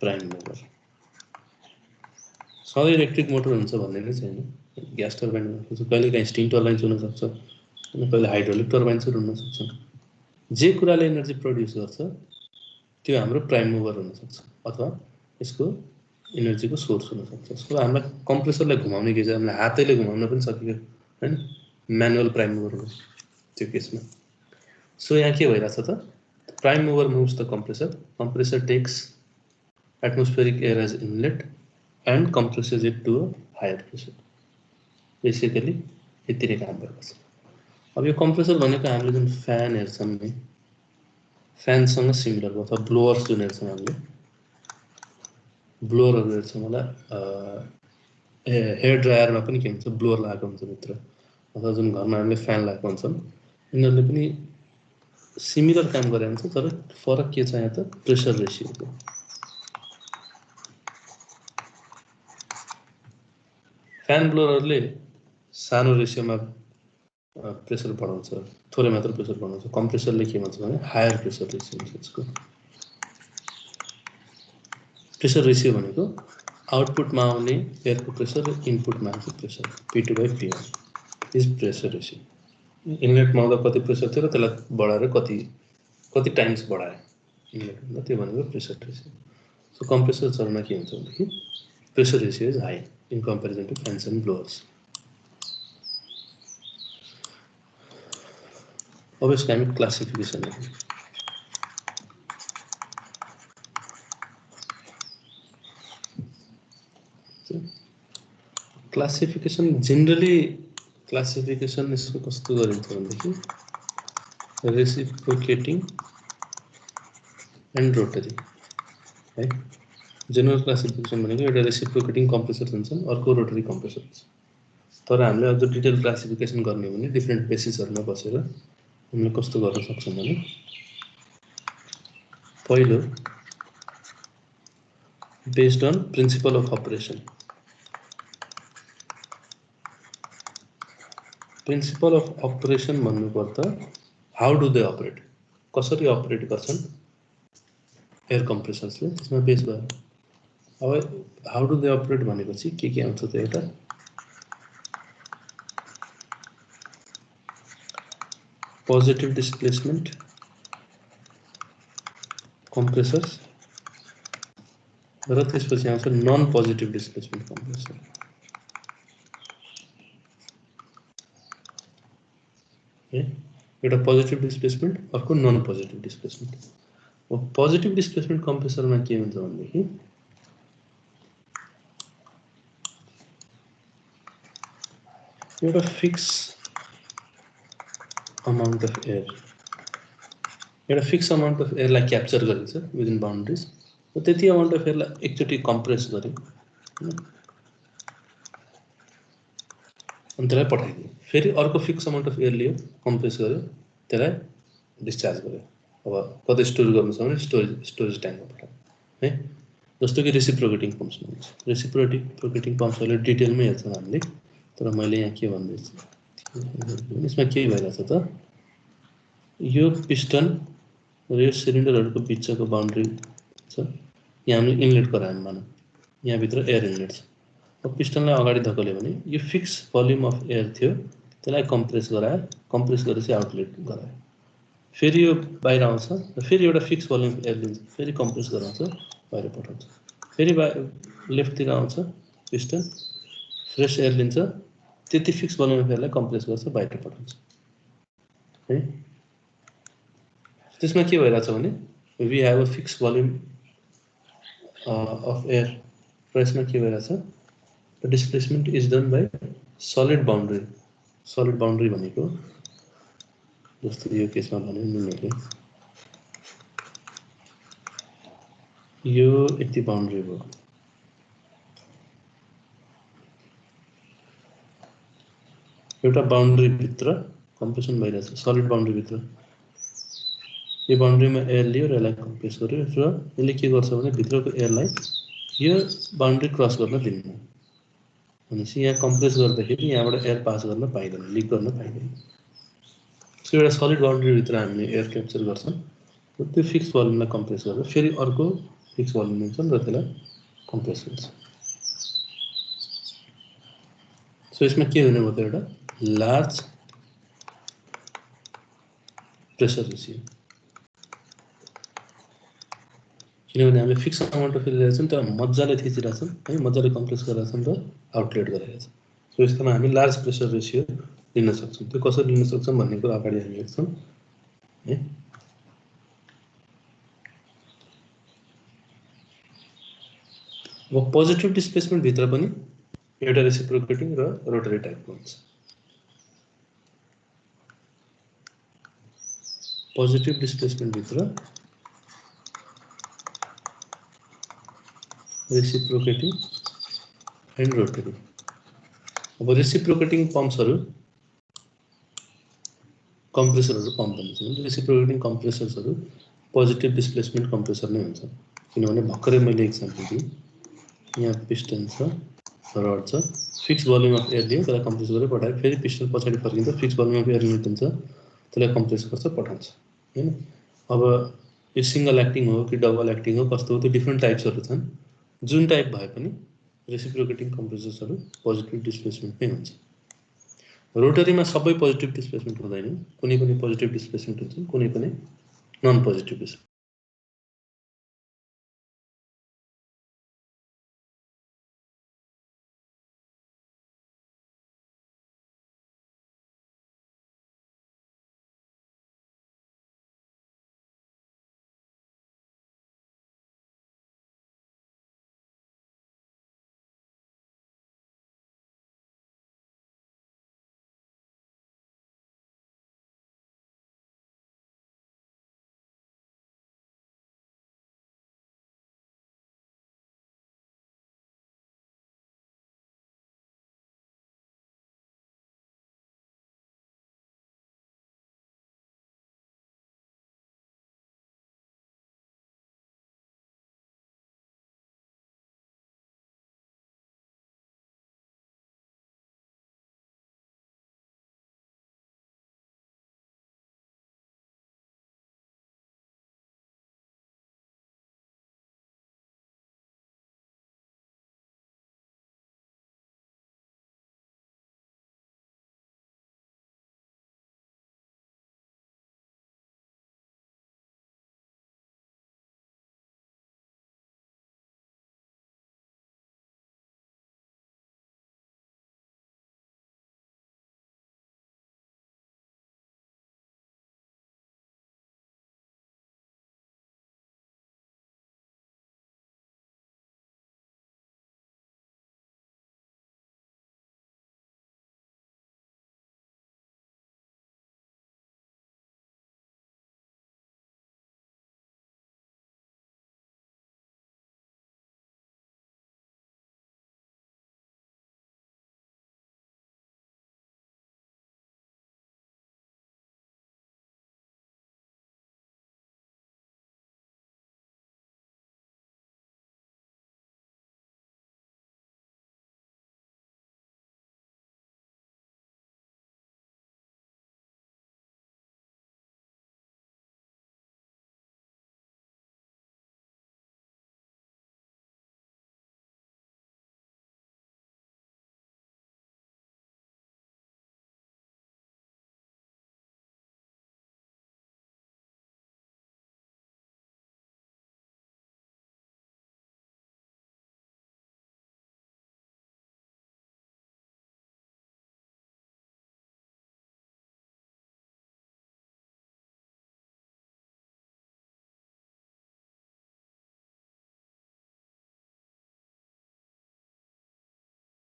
prime mover. सधैँ इलेक्ट्रिक मोटर हुन्छ भन्ने नै छैन। ग्यास टर्बाइन कहिलेकाहीँ स्टिम टर्बाइन्स हुन सक्छ, कहिले हाइड्रोलिक टर्बाइन्सहरू हुन सक्छ। जे कुराले एनर्जी प्रड्युस गर्छ त्यो हाम्रो प्राइम मुभर हुन सक्छ अथवा यसको एनर्जीको सोर्स हुन सक्छ। सो हामीलाई कम्प्रेसरलाई घुमाउने के छ, हामीले हातैले घुमाउन पनि सकियो हैन, म्यानुअल प्राइम मुभर हो त्यो केसमा। सो यहाँ के भइरहेछ त prime mover moves the compressor takes atmospheric air as inlet and compresses it to a higher pressure। Basically यति नै काम भएको छ। अब यो कम्प्रेसर भनेको हामीले जुन फ्यान हेर्छौँ नि, फ्यानसँग सिमिलर हो। अथवा ब्लोअर्स जुन हेर्छौँ हामीले, ब्लोअरहरू हेर्छौँ होला, हेयर ड्रायरमा पनि के हुन्छ ब्लोअर लगाएको हुन्छ भित्र, अथवा जुन घरमा हामीले फ्यान लगाएको हुन्छौँ यिनीहरूले पनि सिमिलर काम गरेको हुन्छ। तर फरक के छ यहाँ त प्रेसर रेसियोको। फ्यान ब्लोअरहरूले सानो रेसियोमा प्रेसर बढाउँछ, थोरै मात्र प्रेसर बढाउँछ। कम्प्रेसरले के भन्छ भने हायर प्रेसर रेसियो हुन्छ यसको। प्रेसर रेसियो भनेको आउटपुटमा आउने एयरको प्रेसर र इनपुटमा आएको pressure P2/P1 is pressure ratio. इनलेटमा आउँदा कति प्रेसर थियो र त्यसलाई बढाएर कति टाइम्स बढायो इनलेटमा, त्यो भनेको प्रेसर रेसियो। सो कम्प्रेसर चरणमा के हुन्छ भनेदेखि pressure ratio is high in comparison to fans and blowers. अब यसको हामी क्लासिफिकेसन हेरौँ। क्लासिफिकेसन जेनरली क्लासिफिकेसन यसको कस्तो गरिन्छ भनेदेखि रेसिप्रोकेटिङ एन्ड रोटरी है। जेनरल क्लासिफिकेसन भनेको एउटा रेसिप्रोकेटिङ कम्प्रेसर हुन्छन्, अर्को रोटरी कम्प्रेसर हुन्छ। तर हामीले अझ डिटेल क्लासिफिकेसन गर्ने हो भने डिफ्रेन्ट बेसिसहरुमा बसेर हामीले कस्तो गर्न सक्छौं भने पहिलो based on principle of operation. Principle of operation भन्नुपर्दा हाउ डु दे अपरेट, कसरी अपरेट गर्छन् एयर कम्प्रेसर्सले, त्यसमा बेस भयो। अब हाउ डु दे अपरेट भनेपछि के आउँछ त एउटा पोजिटिभ डिस्प्लेसमेन्ट कम्प्रेसर्स र त्यसपछि आउँछ नन पोजिटिभ डिस्प्लेसमेन्ट कम्प्रेसर। एउटा पोजिटिभ डिस्प्लेसमेन्ट, अर्को non positive displacement. Positive displacement कम्प्रेसरमा के हुन्छ भनेदेखि एउटा फिक्स अमाउन्ट अफ एयर एउटा फिक्स अमाउन्ट अफ एयरलाई क्याप्चर गरेको छ विदिन बाउन्ड्रिज र त्यति अमाउन्ट अफ एयरलाई एकचोटि कम्प्रेस गर्यो अनि त्यसलाई पठाइदियो फेरि अर्को fix amount of air Leo compress गर्यो त्यसलाई डिस्चार्ज गर्यो अब कतै स्टोर गर्नु छ भने स्टोरेज ट्याङ्कमा पठायो है जस्तो कि रेसिप्रोकेटिङ पम्प्समा हुन्छ रेसिप्रोकेटिङ पम्प्सहरूले डिटेलमै हेर्छौँ हामीले तर मैले यहाँ के भन्दैछु यसमा के भइरहेछ त यो पिस्टन र यो सिलिन्डरहरूको बिचको बाउन्ड्री छ यहाँ हामीले इनलेट गरायौँ मानौँ यहाँभित्र एयर इनलेट छ अब पिस्टनलाई अगाडि धकेल्यो भने यो फिक्स भोल्युम अफ एयर थियो त्यसलाई कम्प्रेस गरायो कम्प्रेस गरेपछि आउटलेट गरायो फेरि यो बाहिर आउँछ र फेरि एउटा फिक्स भोल्युम एयर लिन्छ फेरि कम्प्रेस गराउँछ बाहिर पठाउँछ फेरि लेफ्टतिर आउँछ पिस्टन फ्रेस एयर लिन्छ त्यति फिक्स भोल्युम अफ एयरलाई कम्प्रेस गर्छ बाहिर पठाउँछ है त्यसमा के भइरहेछ भने we have a fix volume of air प्रेसमा के भइरहेछ the displacement is done by solid boundary भनेको जस्तो यो केसमा भने मैले यो यति बाउन्ड्री भयो एउटा बाउन्ड्री भित्र कम्प्रेसन भइरहेछ सलिड बाउन्ड्री भित्र यो बाउन्ड्रीमा एयर लियो र यसलाई कम्प्रेस गर्यो र यसले के गर्छ भने भित्रको एयरलाई यो बाउन्ड्री क्रस गर्न दिन्न भनेपछि यहाँ कम्प्रेस गर्दाखेरि यहाँबाट एयर पास गर्न पाइँदैन लिक गर्न पाइँदैन सो एउटा सलिड बाउन्ड्रीभित्र हामीले एयर क्याप्चर गर्छौँ र त्यो फिक्स भोल्युमलाई कम्प्रेस गरेर फेरि अर्को फिक्स भोल्युम लिन्छन् र त्यसलाई कम्प्रेस गर्छ सो यसमा के हुने भयो त एउटा लार्ज प्रेसर रेसियो किनभने हामीले फिक्स अमाउन्ट अफ एयर लिएको छौँ तर मजाले थिचिरहेको छौँ है मजाले कम्प्रेस गरेका छौँ र आउटलेट गरिरहेको छौँ सो यसमा हामी लार्ज प्रेसर रेसियो लिन सक्छौँ त्यो कसरी लिन सक्छौँ भन्ने कुरा अगाडि हामी हेर्छौँ है अब पोजिटिभ डिस्प्लेसमेन्ट भित्र पनि एउटा रेसिप्रोकेटिङ र रोटरी टाइपको हुन्छ पोजिटिभ डिस्प्लेसमेन्ट भित्र रेसिप्रोकेटिङ एन्ड रोटरी अब रेसिप्रोकेटिङ पम्प्सहरू कम्प्रेसरहरू पम्प भनिन्छ रेसिप्रोकेटिङ कम्प्रेसर्सहरू पोजिटिभ डिस्प्लेसमेन्ट कम्प्रेसर नै हुन्छ किनभने भर्खरै मैले एक्जाम्पल दिएँ यहाँ पिस्टन छ रड छ फिक्स भोल्युम अफ एयर लियो त्यसलाई कम्प्रेस गरेर पठायो फेरि पिस्टन पछाडि फर्किन्छ फिक्स भोल्युम अफ एयर लिन्छ त्यसलाई कम्प्रेस गर्छ पठाउँछ हैन अब यो सिंगल एक्टिङ हो कि डबल एक्टिङ हो कस्तो हो त्यो डिफ्रेन्ट टाइप्सहरू छन् जुन टाइप भए पनि रेसिप्रोकेटिङ कम्प्रेसर्सहरू पोजिटिभ डिस्प्लेसमेन्ट नै हुन्छ रोटरीमा सबै पोजिटिभ डिस्प्लेसमेन्ट हुँदैन कुनै पनि पोजिटिभ डिस्प्लेसमेन्ट हुन्छ कुनै पनि नन पोजिटिभ